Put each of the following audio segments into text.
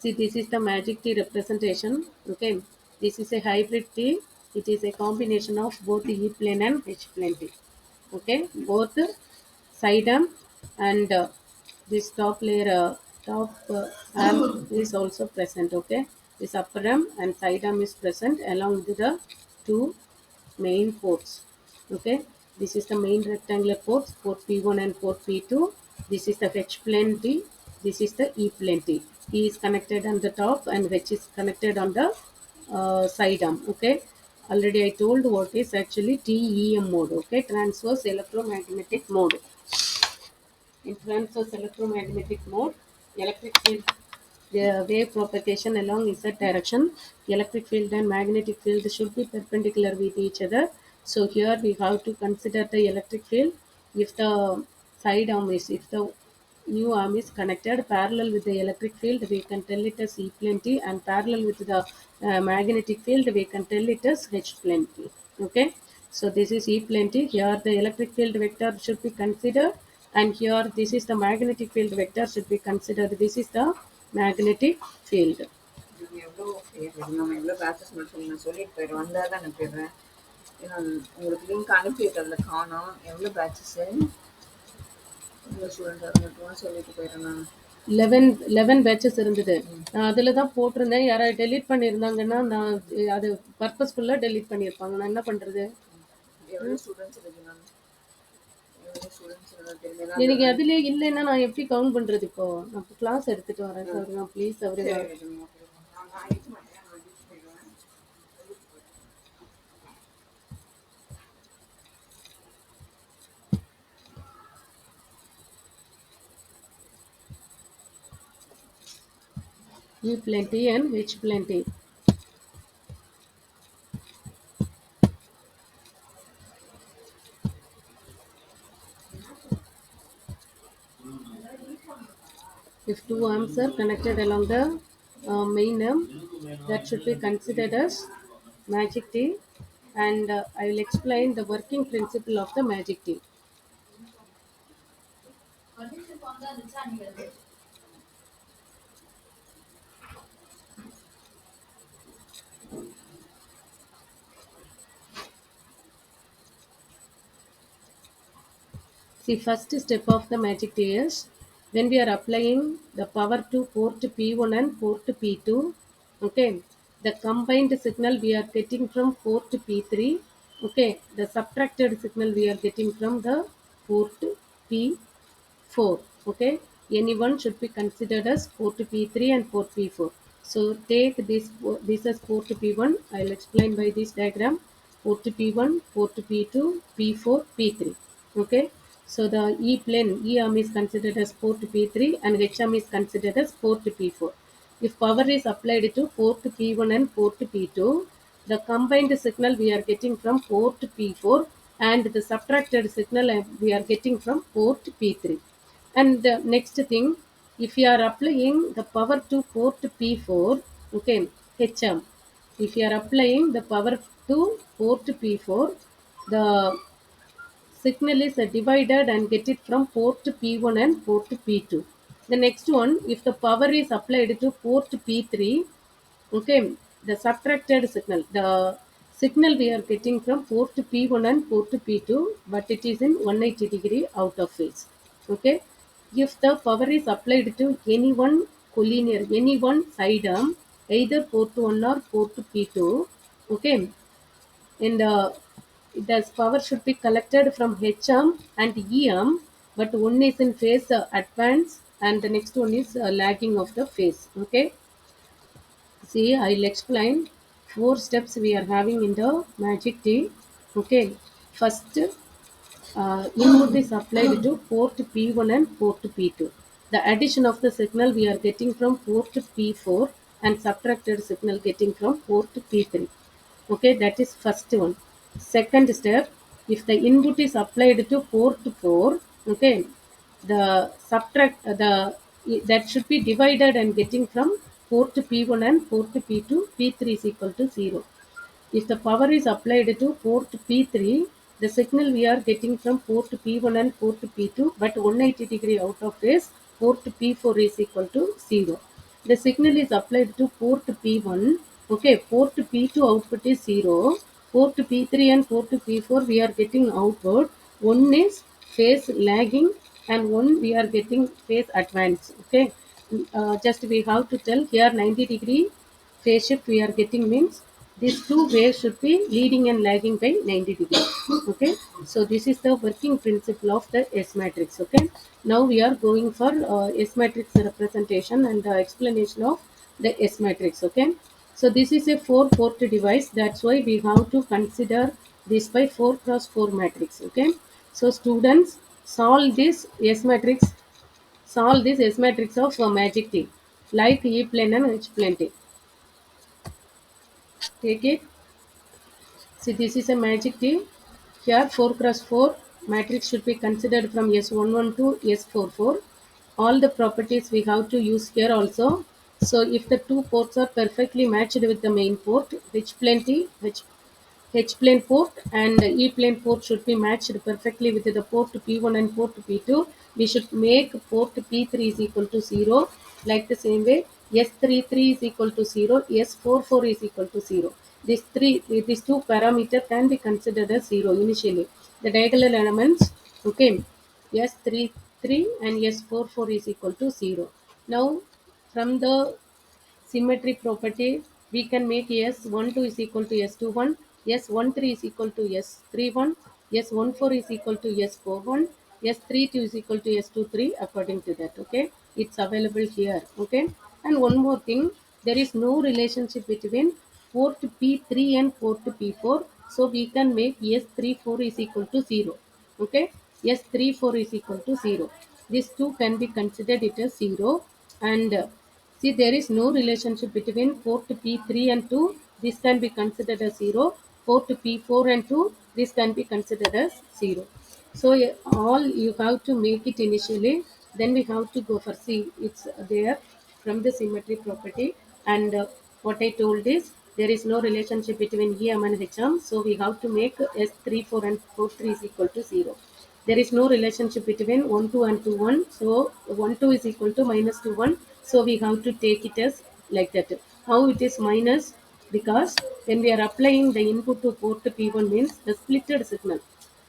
See, this is the magic T representation. Okay, this is a hybrid T. It is a combination of both E plane and H plane T. Okay, both side arm and this top layer, top arm is also present. Okay, this upper arm and side arm is present along with the two main ports. Okay, this is the main rectangular ports, port P1 and port P2. This is the H plane T. This is the E plane T. E is connected on the top and H is connected on the side arm. Okay, already I told what is actually TEM mode. Okay, transverse electromagnetic mode. In transverse electromagnetic mode, electric field, the wave propagation along z direction, electric field and magnetic field should be perpendicular with each other. So here we have to consider the electric field. If the side arm is, if the new arm is connected parallel with the electric field, we can tell it as E plane T, and parallel with the magnetic field, we can tell it as H plane T. Okay, so this is E plane T. Here the electric field vector should be considered, and here this is the magnetic field vector should be considered. This is the magnetic field. நம்ம எவ்வளோ நம்ம எவ்வளோ patches மட்டும் நான் சொல்லிட்டு போயிடுறேன் வந்தால் தான் அனுப்பிடுறேன். ஏன்னா உங்களுக்கு லிங்க் அனுப்பியிருக்கல காணோம். எவ்வளோ பேச்சஸ்ஸு எவ்வளோ ஸ்டூடெண்ட் மட்டும் சொல்லிட்டு போயிடுறேன் நான். 11 பேட்சஸ் இருந்தது. நான் அதில் தான் போட்டிருந்தேன். யாராவது டெலீட் பண்ணியிருந்தாங்கன்னா நான் அது பர்பஸ்ஃபுல்லாக டெலீட் பண்ணியிருப்பாங்க. நான் என்ன பண்ணுறது? எவ்வளோ ஸ்டூடெண்ட்ஸ் இருக்கு நான் எவ்வளோ ஸ்டூடெண்ட்ஸ் எனக்கு அதிலே இல்லைன்னா நான் எப்படி கவுண்ட் பண்ணுறது? இப்போ நான் கிளாஸ் எடுத்துகிட்டு வரேன் சார். நான் ப்ளீஸ் அவரு E plenty and H plenty. If two arms are connected along the main arm, that should be considered as magic T, and I will explain the working principle of the magic T. See, first step of the magic T is when we are applying the power to port P1 and port P2, okay, the combined signal we are getting from port P3, okay, the subtracted signal we are getting from the port P4, okay, anyone should be considered as port P3 and port P4. So take this as port P1. I'll explain by this diagram. Port P1, port P2, P4, P3. Okay. So the E plane, E arm is considered as port P3 and H arm is considered as port P4. If power is applied to port P1 and port P2, the combined signal we are getting from port P4 and the subtracted signal we are getting from port P3. And the next thing, if you are applying the power to port P4, okay, HM, if you are applying the power to port P4, the signal is divided and get it from port P1 and port P2. The next one, if the power is applied to port P3, okay, the subtracted signal, the signal we are getting from port P1 and port P2, but it is in 180 degree out of phase. Okay, if the power is applied to any one collinear, any one side arm, either port 1 or port P2, okay, and the power should be collected from H arm and E arm, but one is in phase advance and the next one is lagging of the phase. Okay, see, I'll explain 4 steps we are having in the magic T. Okay, first input is applied to port P1 and port P2. The addition of the signal we are getting from port P4 and subtracted signal getting from port P3. Okay, that is first one. Second step, if the input is applied to port 4, okay, the subtract the that should be divided and getting from port P1 and port P2, P3 is equal to 0. If the power is applied to port P3, the signal we are getting from port P1 and port P2, but 180 degree out of phase, port P4 is equal to 0. The signal is applied to port P1. Okay, port P2 output is 0. Port P3 and port P4 we are getting output. One is phase lagging and one we are getting phase advance. Okay, just we have to tell here 90-degree phase shift we are getting means these two waves should be leading and lagging by 90 degrees. Okay, so this is the working principle of the S matrix. Okay, now we are going for S matrix representation and explanation of the S matrix. Okay, so this is a 4 port device, that's why we have to consider this by 4 cross 4 matrix. Okay, so students solve this S matrix, solve this S matrix of magic T like E plane and H plane T. Take it. See, this is a magic T. Here 4 cross 4 matrix should be considered from S11 to S44. All the properties we have to use here also. So if the two ports are perfectly matched with the main port, H plane T, H-plane port and E-plane port should be matched perfectly with the port P1 and port P2. We should make port P3 is equal to 0. Like the same way, S33 is equal to 0, S44 is equal to 0. These two parameters can be considered as 0 initially. The diagonal elements, okay, S33 and S44 is equal to 0. Now, from the symmetry property, we can make S12 is equal to S21, S13 is equal to S31, S14 is equal to S41, S32 is equal to S23 according to that. Okay, it's available here. Okay, and one more thing, there is no relationship between port P3 and port P4, so we can make S34 is equal to 0. Okay, S34 is equal to 0. These two can be considered it as 0 and see, there is no relationship between port P3 and 2. This can be considered as 0. Port P4 and 2. This can be considered as 0. So, all you have to make it initially. Then we have to go for C. It's there from the symmetry property. And what I told is there is no relationship between EM and HM. So, we have to make S34 and 43 is equal to 0. There is no relationship between 1 2 and 2 1. So 1 2 is equal to minus 2 1. So we have to take it as like that. How it is minus? Because when we are applying the input to port P1 means the splitted signal.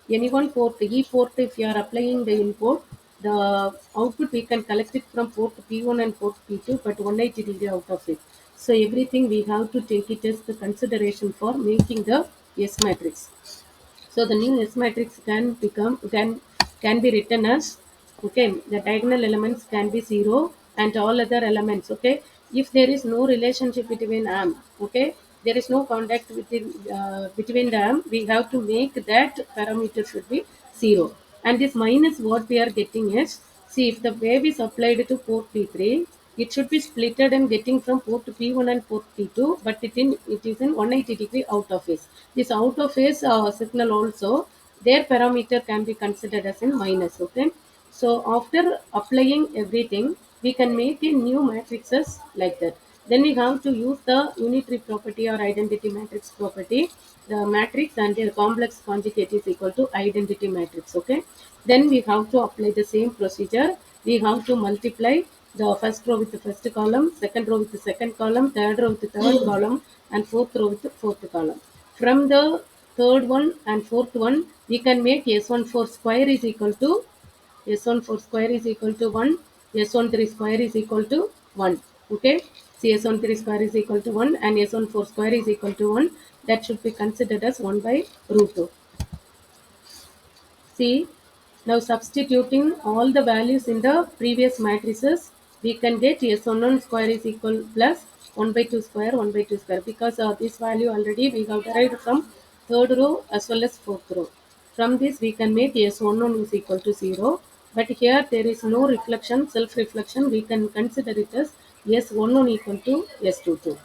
Any one port, E port, if you are applying the input, the output we can collect it from port P1 and port P2, but 180 degree out of it. So everything we have to take it as the consideration for making the S matrix. So the new S matrix can be written as, okay, the diagonal elements can be 0 and all other elements. Okay, if there is no relationship between am, okay, there is no contact between them, we have to make that parameter should be 0. And this minus what we are getting is, see, if the wave is applied to port P3, it should be splitted and getting from port P1 and port P2, but it is in 180 degree out of phase. This out of phase signal also, their parameter can be considered as in minus. Okay, so after applying everything, we can make a new matrices like that. Then we have to use the unitary property or identity matrix property. The matrix and their complex conjugate is equal to identity matrix. Okay, then we have to apply the same procedure. We have to multiply the first row with the first column, second row with the second column, third row with the third column, and fourth row with the fourth column. From the third one and fourth one, we can make S14 square is equal to S14 square is equal to 1, S13 square is equal to 1. Okay, so S13 square is equal to 1 and S14 square is equal to 1. That should be considered as 1 by root 2. See, now substituting all the values in the previous matrices, we can get S11 square is equal plus 1 by 2 square, 1 by 2 square, because this value already we have derived from third row as well as fourth row. From this we can make S11 is equal to 0, but here there is no reflection, self-reflection, we can consider it as S11 equal to S22.